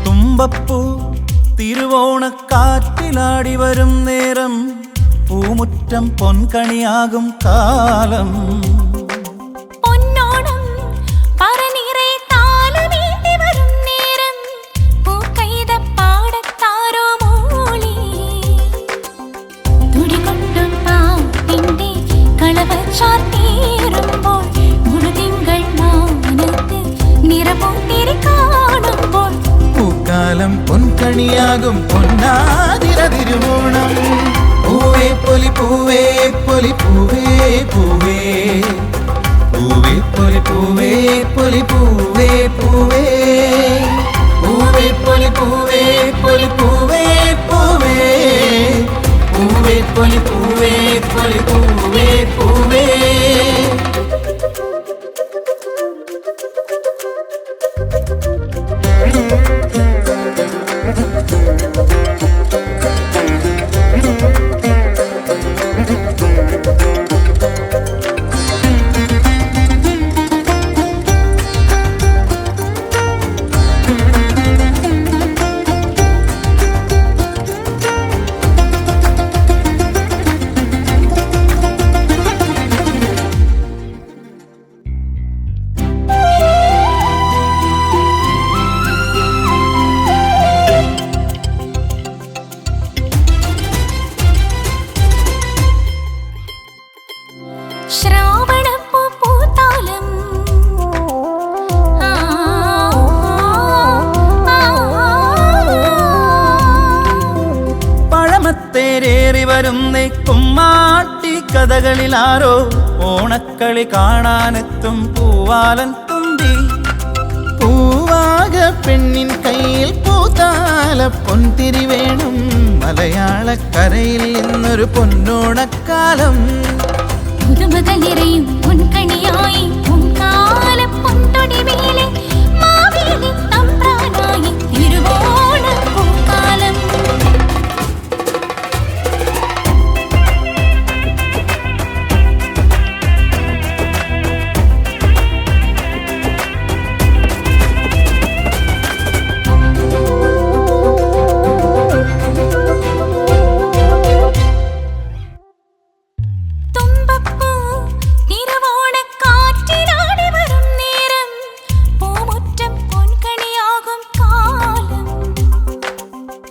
തുമ്പപ്പൂ തിരുവോണക്കാറ്റിലാടി വരും നേരം പൂമുറ്റം പൊൻകണിയാകും കാലം. പൊന്നോണം പറനിറേ താലമേന്തി വരും നേരം പൂക്കൈത പാടത്താരോ മൂളി. തുടികൊണ്ടും പാട്ടിന്റെ കളവച്ചാർത്തേറുമ്പോൾ മുഴുതിങ്കൾ മാനത്ത് നിറപൂത്തിരി കാണുമ്പോൾ പൂക്കാലം പൊൻകണിയാകും പൊന്നാതിര തിരുവോണം. പൂവേ പൊലി പൂവേ പൊലി പൂവേ പൂവേ പൂവേ പൊലി പൂവേ പൊലി പൂവേ പൂവേ പൂവേ പൊലി പൂവേ പൊലി പൂവേ പൂവേ പൂവേ പൊലി പൂവേ പൊലി പൂവേ പൂവേ. ശ്രാവണപ്പൂ പൂത്താലം പഴമത്തേരേറി വരുന്നേ കുമ്മാട്ടി കഥകളിലാരോ ഓണക്കളി കാണാനെത്തും പൂവാലൻ തുമ്പി. പൂവാക പെണ്ണിൻ കയ്യിൽ പൂത്താല പൊൻതിരി വേണം. മലയാളക്കരയിൽ ഇന്നൊരു പൊന്നോണക്കാലം. പുതുമകൾ നിറയും പൊൻകണിയായി പൊൻകാലം പൊൻതൊടിവേലെ മാവേലി തമ്പ്രാനായി തിരുവോണ പൂക്കാലം.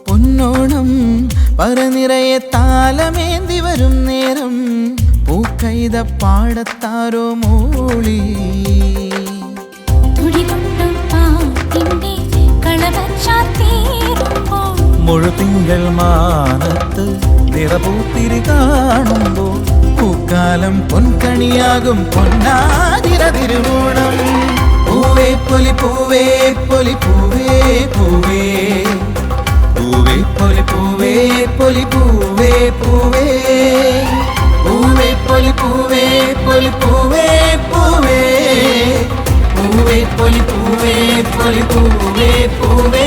പൊന്നോണം പറനിറയെ താലമേന്തി വരും നേരം പൂക്കൈത പാടത്താരോ മൂളി. മുഴുതിങ്കൾ മാനത്ത് നിറപൂത്തിരി കാണുമ്പോൾ പൂക്കാലം പൊൻകണിയാകും പൊന്നാതിര തിരുവോണം. പൂവേ പൊലി പൂവേ പൊലി പൂവേ പൂവേ പൂവേ പൊലി പൂവേ പൊലി പൂവേ പൂവേ പൂവേ പൊലി പൂവേ പൊലി പൂവേ പൂവേ പൂവേ പൊലി പൂവേ പൊലി പൂവേ പൂവേ.